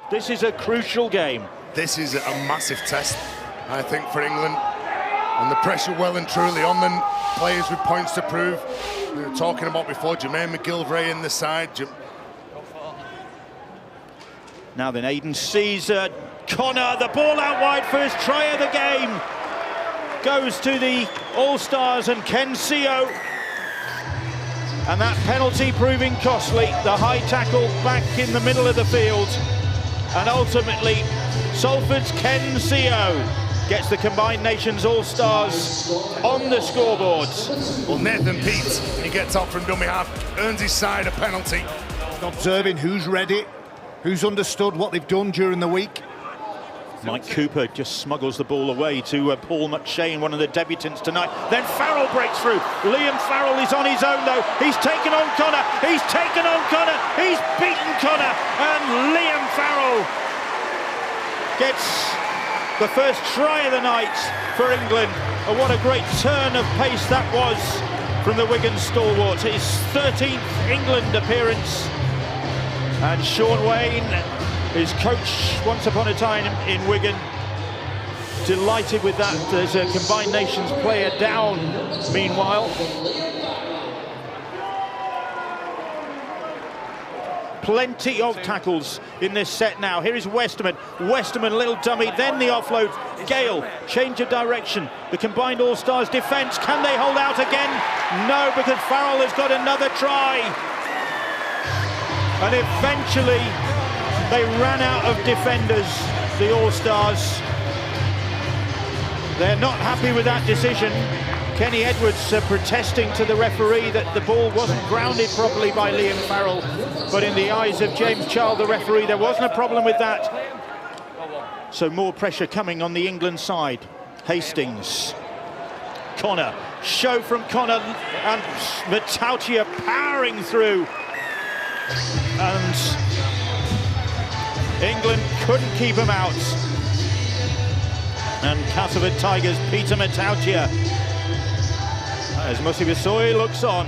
This is a crucial game. This is a massive test, I think, for England. And the pressure well and truly on the players with points to prove. We were talking about before, Jermaine McGillvray in the side. Now then, Aiden sees Connor, the ball out wide, first try of the game. Goes to the All-Stars and Ken Seo. And that penalty proving costly. The high tackle back in the middle of the field. And ultimately, Salford's Ken Seo gets the Combined Nations All-Stars on the scoreboard. Well, Nathan Peat, he gets off from dummy half, earns his side a penalty. Observing who's ready, who's understood what they've done during the week. Mike Cooper just smuggles the ball away to Paul McShane, one of the debutants tonight. Then Farrell breaks through. Liam Farrell is on his own though. He's taken on Connor. He's taken on Connor. He's beaten Connor. And Liam Farrell gets the first try of the night for England. And what a great turn of pace that was from the Wigan stalwart. His 13th England appearance. And Shaun Wane, his coach once upon a time in Wigan, delighted with that. There's a Combined Nations player down meanwhile. Plenty of tackles in this set now. Here is Westerman. Westerman, little dummy, then the offload. Gale, change of direction. The Combined All-Stars defence, can they hold out again? No, because Farrell has got another try. And eventually they ran out of defenders, the All-Stars. They're not happy with that decision. Kenny Edwards protesting to the referee that the ball wasn't grounded properly by Liam Farrell. But in the eyes of James Child, the referee, there wasn't a problem with that. So more pressure coming on the England side. Hastings. Connor. Show from Connor. And Matautia powering through. And England couldn't keep him out. And Castleford Tigers, Peter Matautia, as Musi Bisoy looks on.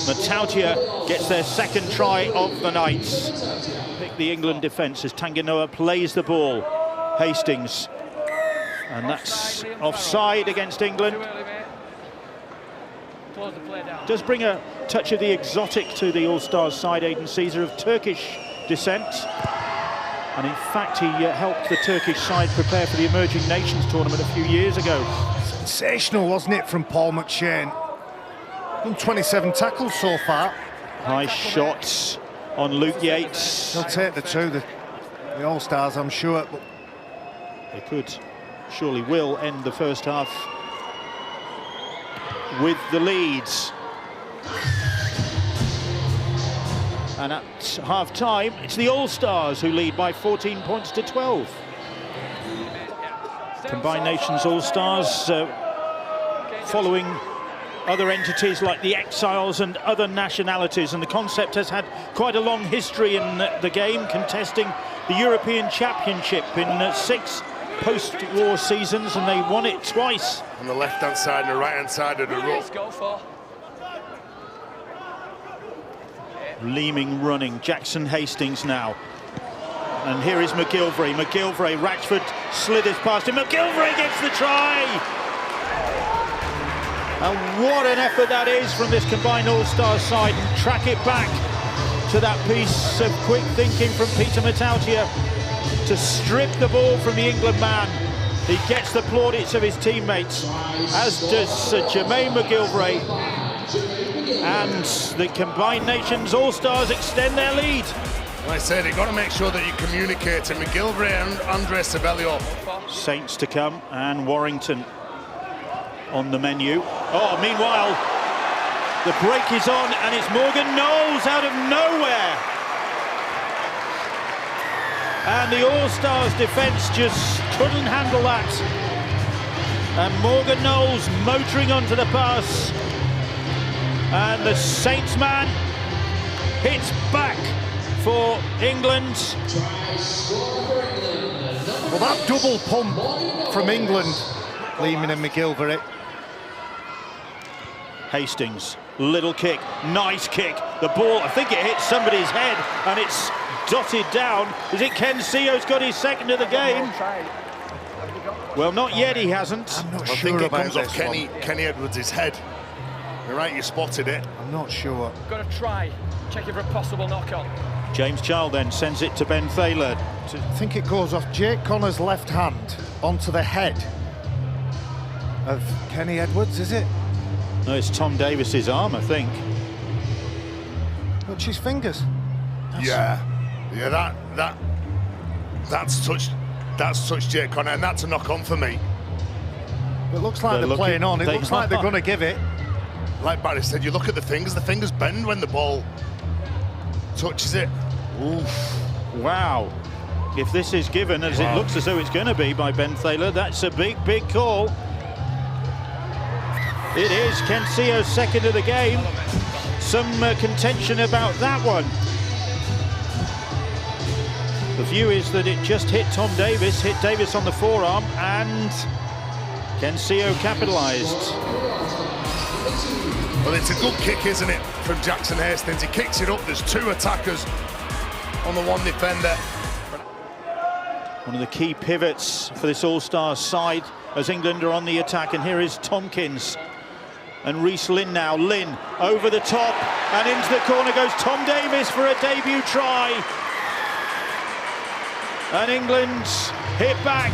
Matautia gets their second try of the night. Pick the England defence as Tanganoa plays the ball. Hastings. And that's offside against England. Does bring a touch of the exotic to the All-Stars side, Aiden Caesar, of Turkish descent. And in fact, he helped the Turkish side prepare for the Emerging Nations tournament a few years ago. Sensational, wasn't it, from Paul McShane? Done 27 tackles so far. High shots on Luke Yates. They'll take the two, the All-Stars, I'm sure. But they could, surely will, end the first half with the leads. And at half-time, it's the All-Stars who lead by 14 points to 12. Combined Nations All-Stars following other entities like the Exiles and other nationalities, and the concept has had quite a long history in the game, contesting the European Championship in 6 post-war seasons, and they won it twice. On the left-hand side and the right-hand side of the rope. Leeming running, Jackson Hastings now. And here is McGillvray. McGillvray, Ratchford slithers past him. McGillvray gets the try! And what an effort that is from this Combined All-Stars side. And track it back to that piece of quick thinking from Peter Matautia to strip the ball from the England man. He gets the plaudits of his teammates, as does Jermaine McGillvray. And the Combined Nations All-Stars extend their lead. Like I said, you've got to make sure that you communicate to McGillvray and Andre Savelio. Saints to come, and Warrington on the menu. Oh, meanwhile, the break is on, and it's Morgan Knowles out of nowhere. And the All-Stars defence just couldn't handle that. And Morgan Knowles motoring onto the pass. And the Saints man hits back for England. well, that double pump from England, Lehman and McGillvray. Hastings, little kick, nice kick, The ball, I think it hit somebody's head, and it's dotted down. Is it Ken Seo's got his second of the game? Well, not yet, he hasn't. I'm not I sure think it about comes off this Kenny Edwards' head. You're right, you spotted it. I'm not sure. Got to try, checking for a possible knock-on. James Child then sends it to Ben Thaler. I think it goes off Jake Connor's left hand onto the head of Kenny Edwards, is it? No, it's Tom Davis's arm, I think. Watch his fingers. Yeah, that's touched Jake Connor, and that's a knock-on for me. It looks like they're playing on. It looks like they're going to give it. Like Barry said, you look at the fingers bend when the ball touches it. Oof. Wow. If this is given, as it looks as though it's going to be by Ben Thaler, that's a big, big call. It is Ken Seo's second of the game. Some contention about that one. The view is that it just hit Tom Davis, hit Davis on the forearm, and Ken Seo capitalised. Well, it's a good kick, isn't it, from Jackson Hastings? He kicks it up. There's two attackers on the one defender. One of the key pivots for this All-Stars side as England are on the attack, and here is Tompkins and Reece Lynn now. Lynn over the top, and into the corner goes Tom Davis for a debut try. And England's hit back.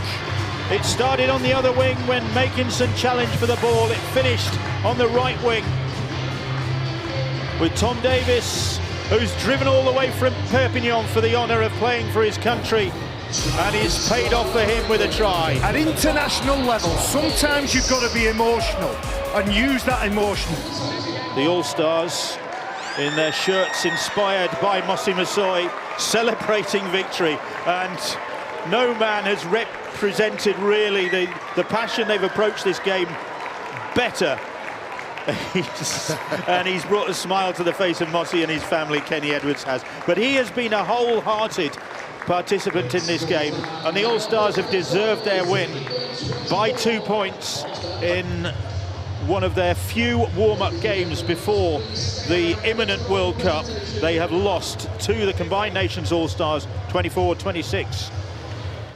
It started on the other wing when Makinson challenged for the ball. It finished on the right wing with Tom Davis, who's driven all the way from Perpignan for the honour of playing for his country, and it's paid off for him with a try. At international level, sometimes you've got to be emotional and use that emotion. The All-Stars in their shirts inspired by Mossy Masoi, celebrating victory, and no man has represented really the passion they've approached this game better. And he's brought a smile to the face of Mossy and his family, Kenny Edwards has. But he has been a wholehearted participant in this game, and the All-Stars have deserved their win by 2 points in one of their few warm-up games before the imminent World Cup. They have lost to the Combined Nations All-Stars 24-26.